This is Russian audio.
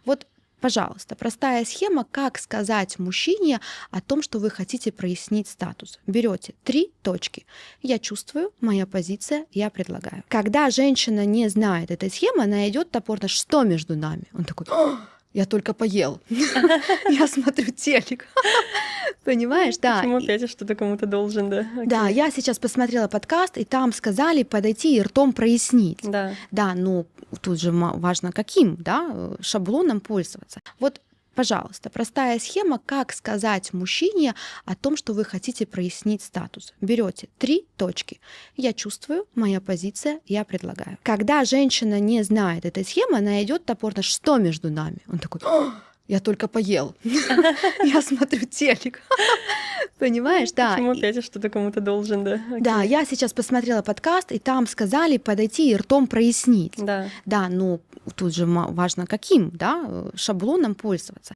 Вот, пожалуйста, простая схема, как сказать мужчине о том, что вы хотите прояснить статус. Берете 3 точки. Я чувствую, моя позиция, я предлагаю. Когда женщина не знает этой схемы, она идет топорно, что между нами? Он такой: я только поел, я смотрю телек. Понимаешь, да. Почему опять я что-то кому-то должен, да? Да, Окей. я сейчас посмотрела подкаст, и там сказали подойти и ртом прояснить. Да. Да, ну тут же важно каким, да, шаблоном пользоваться. Вот, пожалуйста, простая схема, как сказать мужчине о том, что вы хотите прояснить статус. Берете 3 точки. Я чувствую, моя позиция, я предлагаю. Когда женщина не знает этой схемы, она идет топорно, что между нами? Он такой: я только поел, я смотрю телек. Понимаешь, да. Почему опять я что-то кому-то должен, да? Да, Окей. я сейчас посмотрела подкаст, и там сказали подойти и ртом прояснить. Да. Да, ну тут же важно каким, да, шаблоном пользоваться.